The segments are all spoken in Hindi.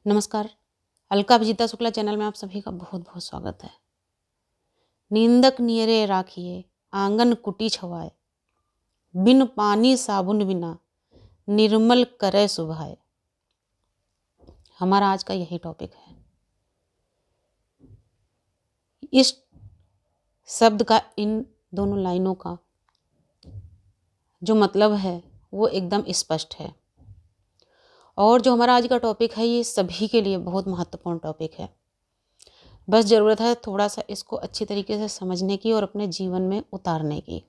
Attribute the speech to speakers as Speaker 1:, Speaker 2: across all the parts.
Speaker 1: नमस्कार। अलका अभिजीता शुक्ला चैनल में आप सभी का बहुत बहुत स्वागत है। निंदक नियरे राखिए आंगन कुटी छवाए, बिन पानी साबुन बिना निर्मल करे सुभाए। हमारा आज का यही टॉपिक है। इस शब्द का, इन दोनों लाइनों का जो मतलब है वो एकदम स्पष्ट है। और जो हमारा आज का टॉपिक है ये सभी के लिए बहुत महत्वपूर्ण टॉपिक है। बस ज़रूरत है थोड़ा सा इसको अच्छी तरीके से समझने की और अपने जीवन में उतारने की।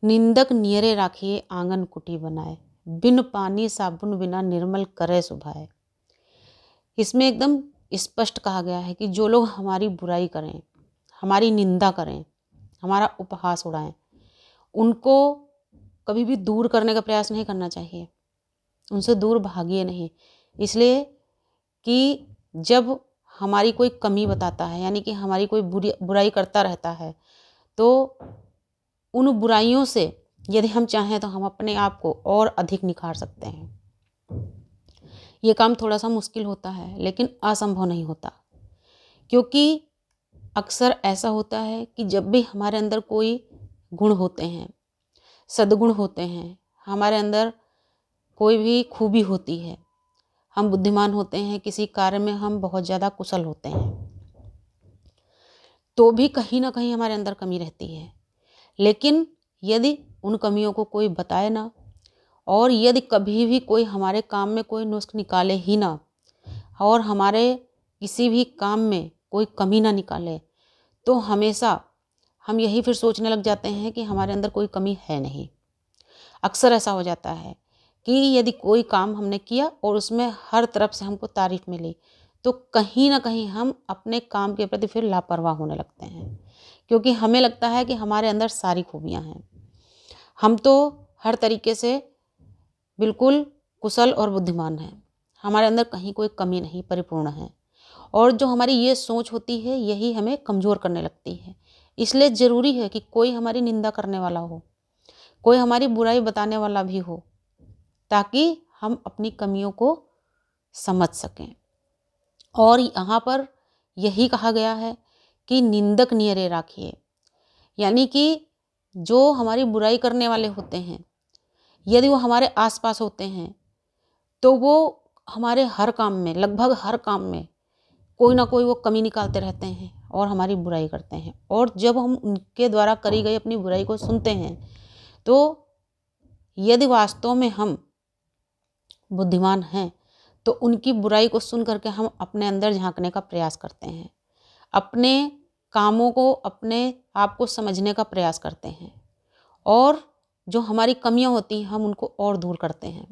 Speaker 1: निंदक नियरे राखिए आंगन कुटी बनाए, बिन पानी साबुन बिना निर्मल करे सुभाए। इसमें एकदम स्पष्ट कहा गया है कि जो लोग हमारी बुराई करें, हमारी निंदा करें, हमारा उपहास उड़ाएं, उनको कभी भी दूर करने का प्रयास नहीं करना चाहिए। उनसे दूर भागिए नहीं। इसलिए कि जब हमारी कोई कमी बताता है, यानी कि हमारी कोई बुराई करता रहता है, तो उन बुराइयों से यदि हम चाहें तो हम अपने आप को और अधिक निखार सकते हैं। ये काम थोड़ा सा मुश्किल होता है लेकिन असंभव नहीं होता, क्योंकि अक्सर ऐसा होता है कि जब भी हमारे अंदर कोई गुण होते हैं, सद्गुण होते हैं, हमारे अंदर कोई भी खूबी होती है, हम बुद्धिमान होते हैं, किसी कार्य में हम बहुत ज़्यादा कुशल होते हैं, तो भी कहीं ना कहीं हमारे अंदर कमी रहती है। लेकिन यदि उन कमियों को कोई बताए ना, और यदि कभी भी कोई हमारे काम में कोई नुस्ख निकाले ही ना, और हमारे किसी भी काम में कोई कमी ना निकाले, तो हमेशा हम यही फिर सोचने लग जाते हैं कि हमारे अंदर कोई कमी है नहीं। अक्सर ऐसा हो जाता है कि यदि कोई काम हमने किया और उसमें हर तरफ से हमको तारीफ मिली, तो कहीं ना कहीं हम अपने काम के प्रति फिर लापरवाह होने लगते हैं, क्योंकि हमें लगता है कि हमारे अंदर सारी खूबियां हैं, हम तो हर तरीके से बिल्कुल कुशल और बुद्धिमान हैं, हमारे अंदर कहीं कोई कमी नहीं, परिपूर्ण है। और जो हमारी ये सोच होती है यही हमें कमज़ोर करने लगती है। इसलिए ज़रूरी है कि कोई हमारी निंदा करने वाला हो, कोई हमारी बुराई बताने वाला भी हो, ताकि हम अपनी कमियों को समझ सकें। और यहाँ पर यही कहा गया है कि निंदक नियरे राखिए, यानी कि जो हमारी बुराई करने वाले होते हैं, यदि वो हमारे आसपास होते हैं, तो वो हमारे हर काम में, लगभग हर काम में कोई ना कोई वो कमी निकालते रहते हैं और हमारी बुराई करते हैं। और जब हम उनके द्वारा करी गई अपनी बुराई को सुनते हैं, तो यदि वास्तव में हम बुद्धिमान हैं, तो उनकी बुराई को सुन करके हम अपने अंदर झांकने का प्रयास करते हैं, अपने कामों को, अपने आप को समझने का प्रयास करते हैं, और जो हमारी कमियां होती हैं हम उनको और दूर करते हैं,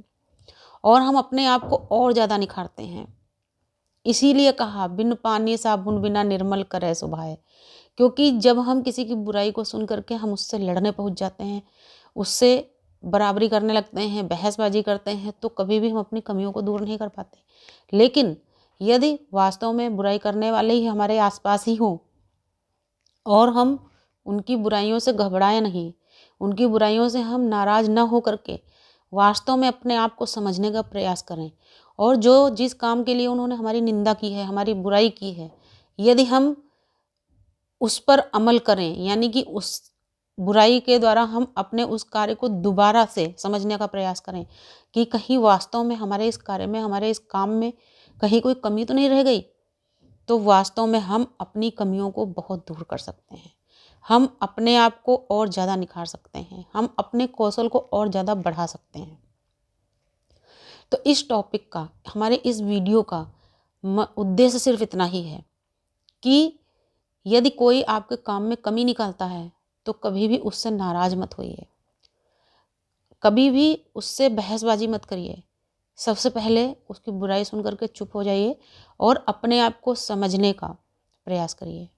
Speaker 1: और हम अपने आप को और ज़्यादा निखारते हैं। इसीलिए कहा बिन पानी साबुन बिना निर्मल करे सुभाए, क्योंकि जब हम किसी की बुराई को सुन करके हम उससे लड़ने पहुंच जाते हैं, उससे बराबरी करने लगते हैं, बहसबाजी करते हैं, तो कभी भी हम अपनी कमियों को दूर नहीं कर पाते। लेकिन यदि वास्तव में बुराई करने वाले ही हमारे आसपास ही हों और हम उनकी बुराइयों से घबराएं नहीं, उनकी बुराइयों से हम नाराज़ न हो करके वास्तव में अपने आप को समझने का प्रयास करें, और जो जिस काम के लिए उन्होंने हमारी निंदा की है, हमारी बुराई की है, यदि हम उस पर अमल करें, यानी कि उस बुराई के द्वारा हम अपने उस कार्य को दोबारा से समझने का प्रयास करें कि कहीं वास्तव में हमारे इस कार्य में, हमारे इस काम में कहीं कोई कमी तो नहीं रह गई, तो वास्तव में हम अपनी कमियों को बहुत दूर कर सकते हैं, हम अपने आप को और ज़्यादा निखार सकते हैं, हम अपने कौशल को और ज़्यादा बढ़ा सकते हैं। तो इस टॉपिक का, हमारे इस वीडियो का उद्देश्य सिर्फ इतना ही है कि यदि कोई आपके काम में कमी निकालता है तो कभी भी उससे नाराज़ मत होइए, कभी भी उससे बहसबाजी मत करिए। सबसे पहले उसकी बुराई सुन करके चुप हो जाइए और अपने आप को समझने का प्रयास करिए।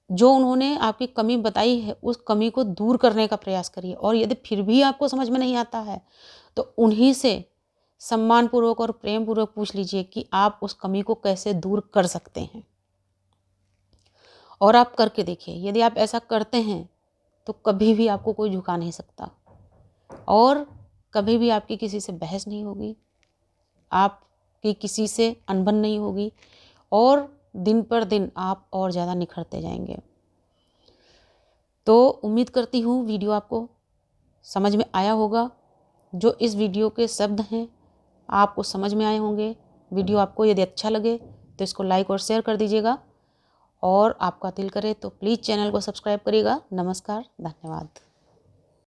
Speaker 1: जो उन्होंने आपकी कमी बताई है उस कमी को दूर करने का प्रयास करिए, और यदि फिर भी आपको समझ में नहीं आता है तो उन्हीं से सम्मानपूर्वक और प्रेम पूर्वक पूछ लीजिए कि आप उस कमी को कैसे दूर कर सकते हैं, और आप करके देखिए। यदि आप ऐसा करते हैं तो कभी भी आपको कोई झुका नहीं सकता, और कभी भी आपकी किसी से बहस नहीं होगी, आपकी किसी से अनबन नहीं होगी और दिन पर दिन आप और ज़्यादा निखरते जाएंगे। तो उम्मीद करती हूँ वीडियो आपको समझ में आया होगा। जो इस वीडियो के शब्द हैं आपको समझ में आए होंगे। वीडियो आपको यदि अच्छा लगे तो इसको लाइक और शेयर कर दीजिएगा और आपका दिल करे तो प्लीज़ चैनल को सब्सक्राइब करिएगा। नमस्कार, धन्यवाद।